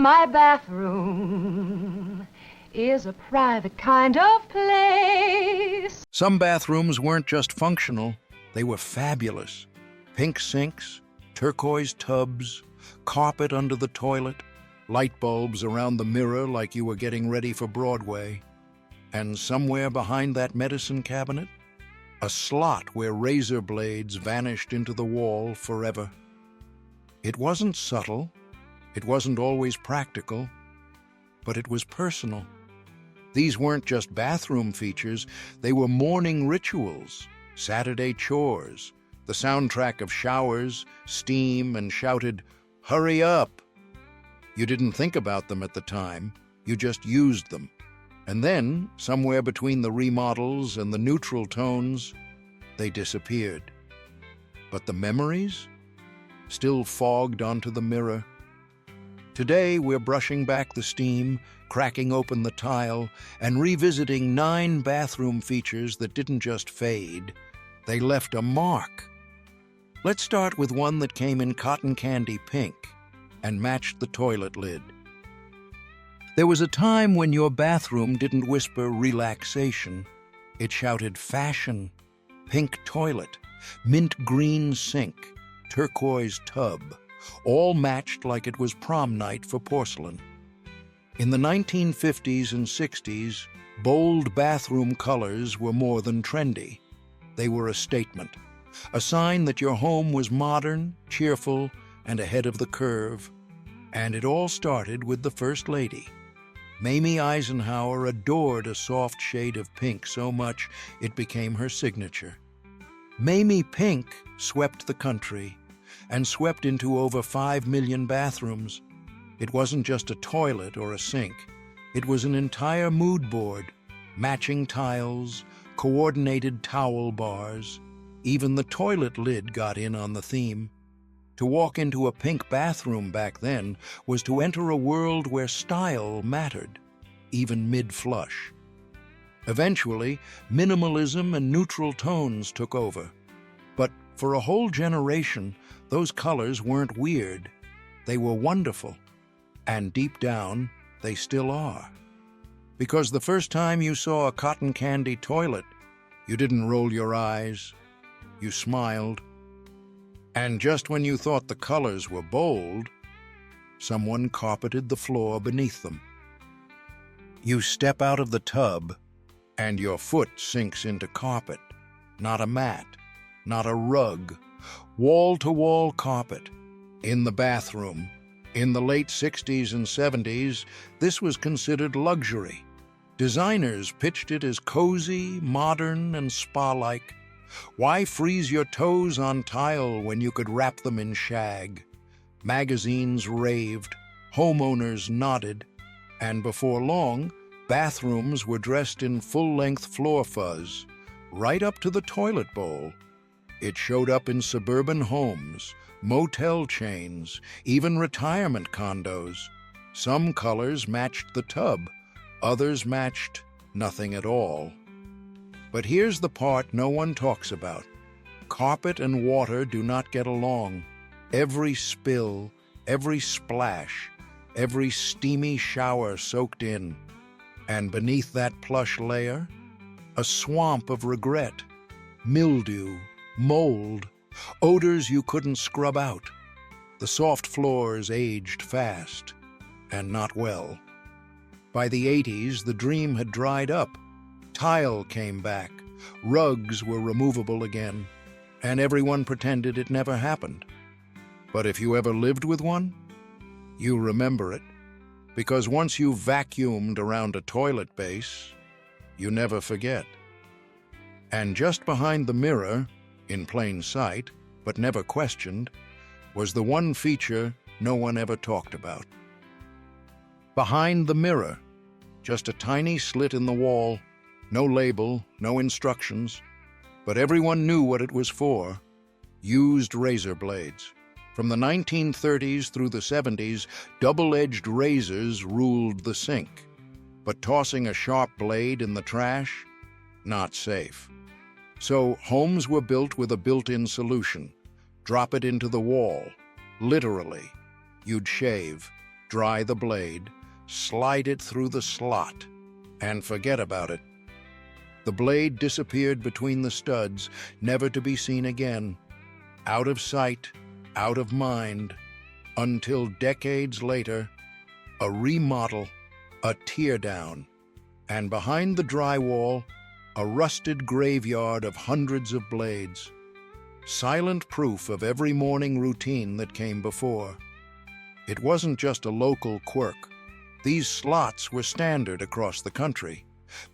My bathroom is a private kind of place. Some bathrooms weren't just functional, they were fabulous. Pink sinks, turquoise tubs, carpet under the toilet, light bulbs around the mirror like you were getting ready for Broadway. And somewhere behind that medicine cabinet, a slot where razor blades vanished into the wall forever. It wasn't subtle, it wasn't always practical, but it was personal. These weren't just bathroom features, they were morning rituals, Saturday chores, the soundtrack of showers, steam, and shouted, "Hurry up!" You didn't think about them at the time, you just used them. And then, somewhere between the remodels and the neutral tones, they disappeared. But the memories? Still fogged onto the mirror. Today, we're brushing back the steam, cracking open the tile, and revisiting 9 bathroom features that didn't just fade, they left a mark. Let's start with one that came in cotton candy pink and matched the toilet lid. There was a time when your bathroom didn't whisper relaxation. It shouted fashion, pink toilet, mint green sink, turquoise tub, all matched like it was prom night for porcelain. In the 1950s and 60s, bold bathroom colors were more than trendy. They were a statement, a sign that your home was modern, cheerful, and ahead of the curve. And it all started with the First Lady. Mamie Eisenhower adored a soft shade of pink so much it became her signature. Mamie Pink swept the country and swept into over 5 million bathrooms. It wasn't just a toilet or a sink. It was an entire mood board, matching tiles, coordinated towel bars. Even the toilet lid got in on the theme. To walk into a pink bathroom back then was to enter a world where style mattered, even mid-flush. Eventually, minimalism and neutral tones took over. But for a whole generation, those colors weren't weird. They were wonderful. And deep down, they still are. Because the first time you saw a cotton candy toilet, you didn't roll your eyes. You smiled. And just when you thought the colors were bold, someone carpeted the floor beneath them. You step out of the tub, and your foot sinks into carpet, not a mat, not a rug, wall-to-wall carpet. In the bathroom, in the late 60s and 70s, this was considered luxury. Designers pitched it as cozy, modern, and spa-like. Why freeze your toes on tile when you could wrap them in shag? Magazines raved, homeowners nodded, and before long, bathrooms were dressed in full-length floor fuzz, right up to the toilet bowl. It showed up in suburban homes, motel chains, even retirement condos. Some colors matched the tub, others matched nothing at all. But here's the part no one talks about. Carpet and water do not get along. Every spill, every splash, every steamy shower soaked in. And beneath that plush layer, a swamp of regret, mildew, mold, odors you couldn't scrub out. The soft floors aged fast, and not well. By the 80s, the dream had dried up. Tile came back, rugs were removable again, and everyone pretended it never happened. But if you ever lived with one, you remember it, because once you've vacuumed around a toilet base, you never forget. And just behind the mirror, in plain sight, but never questioned, was the one feature no one ever talked about. Behind the mirror, just a tiny slit in the wall, no label, no instructions, but everyone knew what it was for: used razor blades. From the 1930s through the 70s, double-edged razors ruled the sink. But tossing a sharp blade in the trash? Not safe. So homes were built with a built-in solution. Drop it into the wall. Literally. You'd shave. dry the blade, slide it through the slot, and forget about it. The blade disappeared between the studs, never to be seen again. Out of sight, out of mind, until decades later, a remodel, a teardown, and behind the drywall, a rusted graveyard of hundreds of blades. Silent proof of every morning routine that came before. It wasn't just a local quirk. These slots were standard across the country,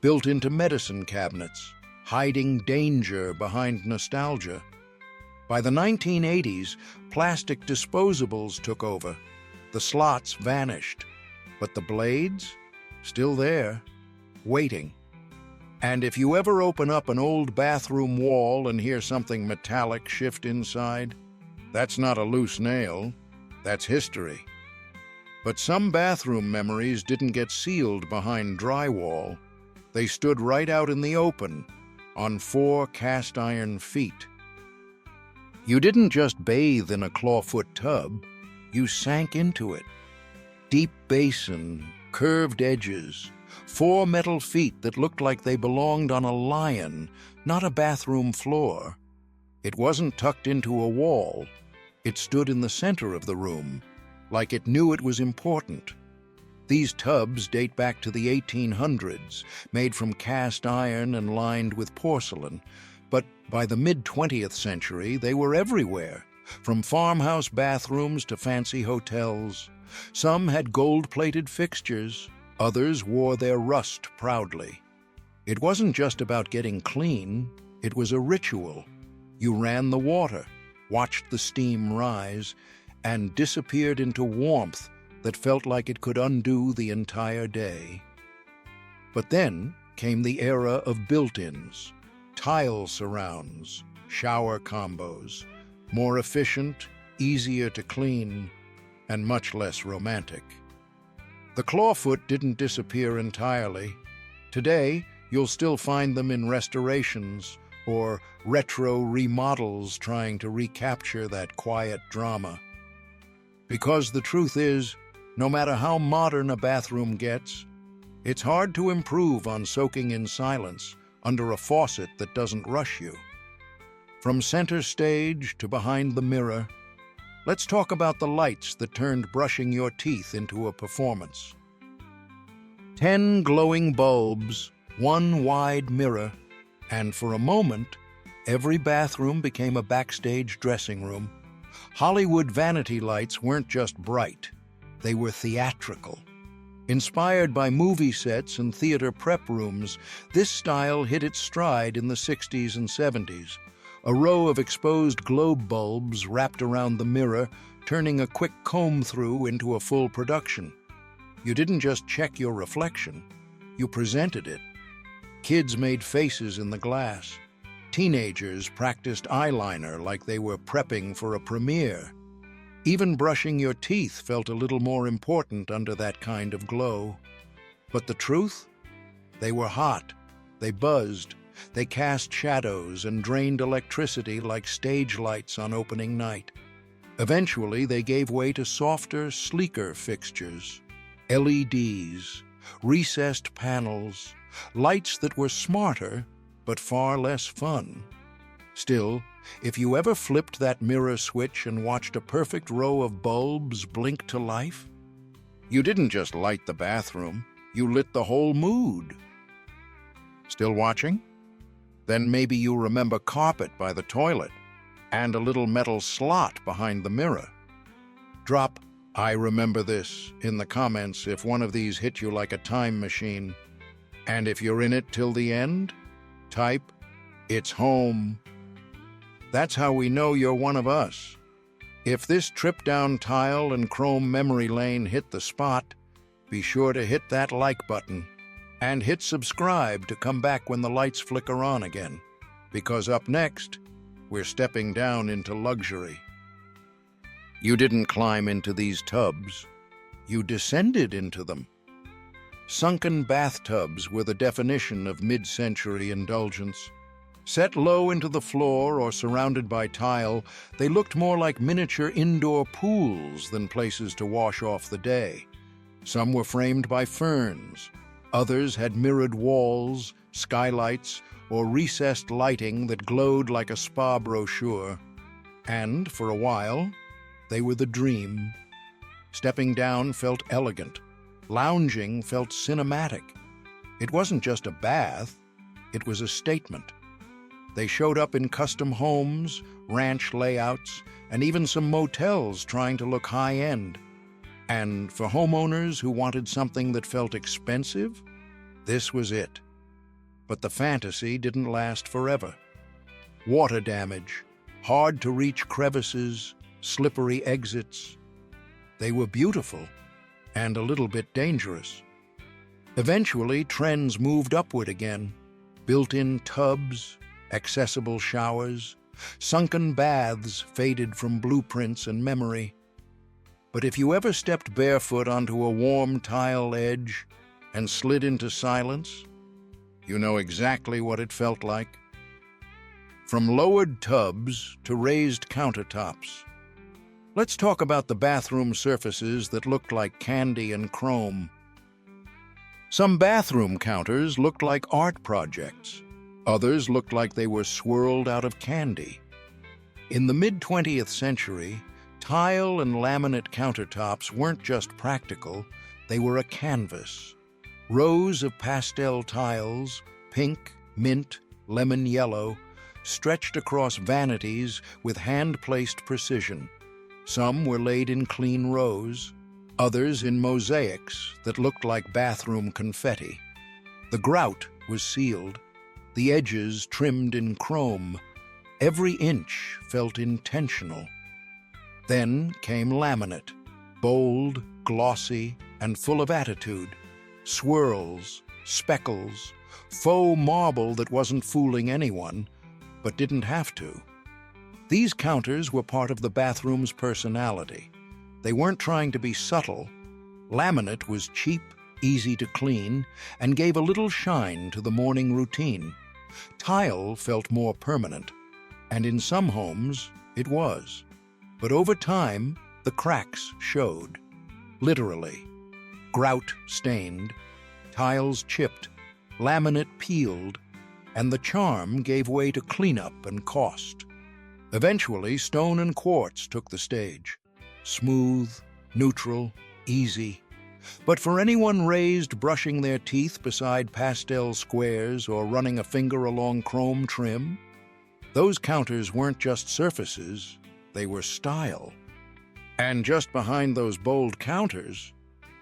built into medicine cabinets, hiding danger behind nostalgia. By the 1980s, plastic disposables took over. The slots vanished, but the blades, still there, waiting. And if you ever open up an old bathroom wall and hear something metallic shift inside, that's not a loose nail, that's history. But some bathroom memories didn't get sealed behind drywall. They stood right out in the open, on 4 cast iron feet. You didn't just bathe in a clawfoot tub, you sank into it. Deep basin, curved edges, 4 metal feet that looked like they belonged on a lion, not a bathroom floor. It wasn't tucked into a wall. It stood in the center of the room, like it knew it was important. These tubs date back to the 1800s, made from cast iron and lined with porcelain. But by the mid-20th century, they were everywhere, from farmhouse bathrooms to fancy hotels. Some had gold-plated fixtures, others wore their rust proudly. It wasn't just about getting clean, it was a ritual. You ran the water, watched the steam rise, and disappeared into warmth that felt like it could undo the entire day. But then came the era of built-ins, tile surrounds, shower combos, more efficient, easier to clean, and much less romantic. The clawfoot didn't disappear entirely. Today, you'll still find them in restorations or retro remodels trying to recapture that quiet drama. Because the truth is, no matter how modern a bathroom gets, it's hard to improve on soaking in silence under a faucet that doesn't rush you. From center stage to behind the mirror, let's talk about the lights that turned brushing your teeth into a performance. 10 glowing bulbs, 1 wide mirror, and for a moment, every bathroom became a backstage dressing room. Hollywood vanity lights weren't just bright, they were theatrical. Inspired by movie sets and theater prep rooms, this style hit its stride in the 60s and 70s. A row of exposed globe bulbs wrapped around the mirror, turning a quick comb-through into a full production. You didn't just check your reflection, you presented it. Kids made faces in the glass. Teenagers practiced eyeliner like they were prepping for a premiere. Even brushing your teeth felt a little more important under that kind of glow. But the truth? They were hot, they buzzed, they cast shadows and drained electricity like stage lights on opening night. Eventually, they gave way to softer, sleeker fixtures. LEDs, recessed panels, lights that were smarter, but far less fun. Still, if you ever flipped that mirror switch and watched a perfect row of bulbs blink to life, you didn't just light the bathroom, you lit the whole mood. Still watching? Then maybe you remember carpet by the toilet and a little metal slot behind the mirror. Drop "I remember this" in the comments if one of these hit you like a time machine. And if you're in it till the end, type "It's home." That's how we know you're one of us. If this trip down tile and chrome memory lane hit the spot, be sure to hit that like button and hit subscribe to come back when the lights flicker on again. Because up next, we're stepping down into luxury. You didn't climb into these tubs, you descended into them. Sunken bathtubs were the definition of mid-century indulgence. Set low into the floor or surrounded by tile, they looked more like miniature indoor pools than places to wash off the day. Some were framed by ferns. Others had mirrored walls, skylights, or recessed lighting that glowed like a spa brochure. And, for a while, they were the dream. Stepping down felt elegant. Lounging felt cinematic. It wasn't just a bath, it was a statement. They showed up in custom homes, ranch layouts, and even some motels trying to look high-end. And for homeowners who wanted something that felt expensive, this was it. But the fantasy didn't last forever. Water damage, hard-to-reach crevices, slippery exits. They were beautiful and a little bit dangerous. Eventually, trends moved upward again. Built-in tubs, accessible showers, sunken baths faded from blueprints and memory. But if you ever stepped barefoot onto a warm tile edge and slid into silence, you know exactly what it felt like. From lowered tubs to raised countertops. Let's talk about the bathroom surfaces that looked like candy and chrome. Some bathroom counters looked like art projects. Others looked like they were swirled out of candy. In the mid-20th century, tile and laminate countertops weren't just practical, they were a canvas. Rows of pastel tiles, pink, mint, lemon yellow, stretched across vanities with hand-placed precision. Some were laid in clean rows, others in mosaics that looked like bathroom confetti. The grout was sealed, the edges trimmed in chrome. Every inch felt intentional. Then came laminate, bold, glossy, and full of attitude. Swirls, speckles, faux marble that wasn't fooling anyone, but didn't have to. These counters were part of the bathroom's personality. They weren't trying to be subtle. Laminate was cheap, easy to clean, and gave a little shine to the morning routine. Tile felt more permanent, and in some homes, it was. But over time, the cracks showed. Literally. Grout stained, tiles chipped, laminate peeled, and the charm gave way to cleanup and cost. Eventually, stone and quartz took the stage. Smooth, neutral, easy. But for anyone raised brushing their teeth beside pastel squares or running a finger along chrome trim, those counters weren't just surfaces, they were style. And just behind those bold counters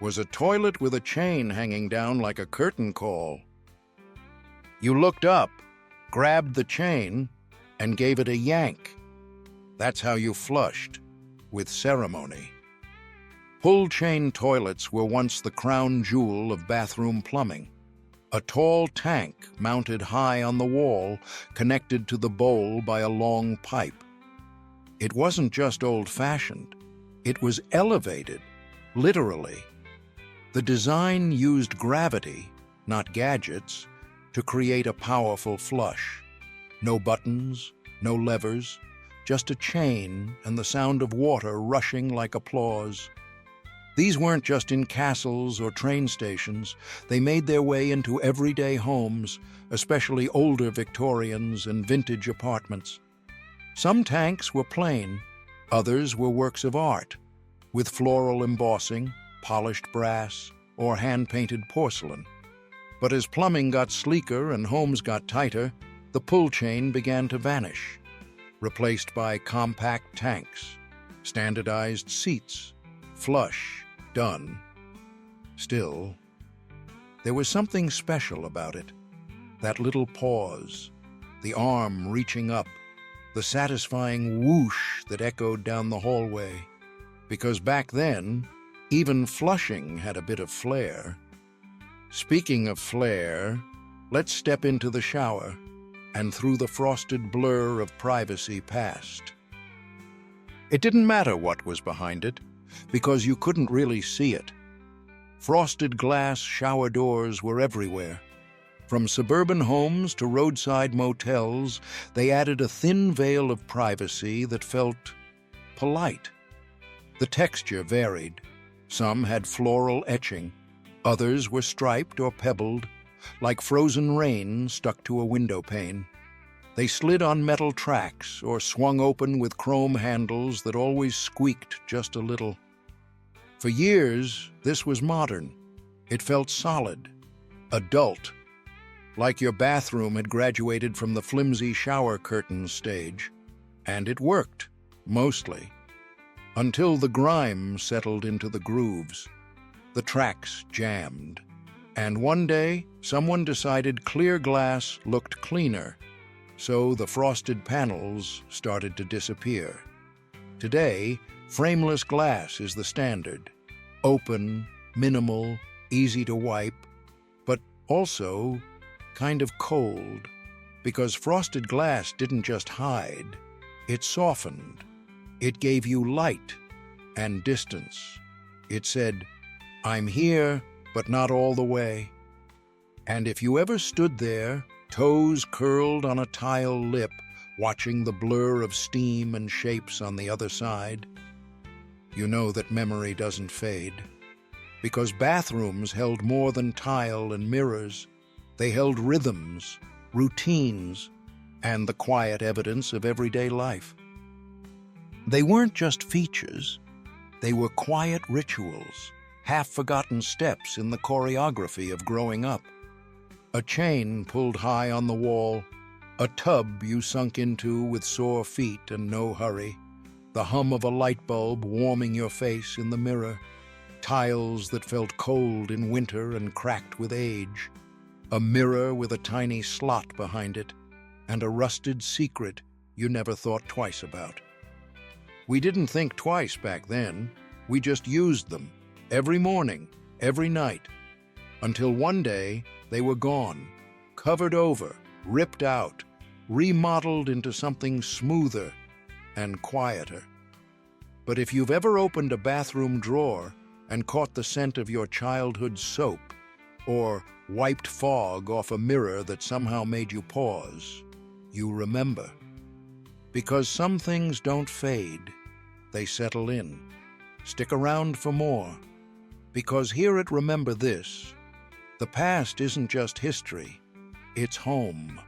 was a toilet with a chain hanging down like a curtain call. You looked up, grabbed the chain, and gave it a yank. That's how you flushed, with ceremony. Pull-chain toilets were once the crown jewel of bathroom plumbing. A tall tank mounted high on the wall, connected to the bowl by a long pipe. It wasn't just old-fashioned. It was elevated, literally. The design used gravity, not gadgets, to create a powerful flush. No buttons, no levers, just a chain and the sound of water rushing like applause. These weren't just in castles or train stations. They made their way into everyday homes, especially older Victorians and vintage apartments. Some tanks were plain, others were works of art, with floral embossing, polished brass, or hand-painted porcelain. But as plumbing got sleeker and homes got tighter, the pull chain began to vanish, replaced by compact tanks, standardized seats, flush, done. Still, there was something special about it. That little pause, the arm reaching up, the satisfying whoosh that echoed down the hallway. Because back then, even flushing had a bit of flair. Speaking of flair, let's step into the shower and through the frosted blur of privacy past. It didn't matter what was behind it, because you couldn't really see it. Frosted glass shower doors were everywhere. From suburban homes to roadside motels, they added a thin veil of privacy that felt polite. The texture varied. Some had floral etching. Others were striped or pebbled, like frozen rain stuck to a window pane. They slid on metal tracks or swung open with chrome handles that always squeaked just a little. For years, this was modern. It felt solid, adult, like your bathroom had graduated from the flimsy shower curtains stage. And it worked, mostly, until the grime settled into the grooves. The tracks jammed. And one day, someone decided clear glass looked cleaner, so the frosted panels started to disappear. Today, frameless glass is the standard. Open, minimal, easy to wipe, but also kind of cold, because frosted glass didn't just hide, it softened. It gave you light and distance. It said, "I'm here, but not all the way." And if you ever stood there, toes curled on a tile lip, watching the blur of steam and shapes on the other side, you know that memory doesn't fade. Because bathrooms held more than tile and mirrors. They held rhythms, routines, and the quiet evidence of everyday life. They weren't just features. They were quiet rituals, half-forgotten steps in the choreography of growing up. A chain pulled high on the wall, a tub you sunk into with sore feet and no hurry, the hum of a light bulb warming your face in the mirror, tiles that felt cold in winter and cracked with age, a mirror with a tiny slot behind it, and a rusted secret you never thought twice about. We didn't think twice back then. We just used them, every morning, every night, until one day they were gone, covered over, ripped out, remodeled into something smoother and quieter. But if you've ever opened a bathroom drawer and caught the scent of your childhood soap, or wiped fog off a mirror that somehow made you pause, you remember. Because some things don't fade, they settle in. Stick around for more. Because here at Remember This, the past isn't just history, it's home.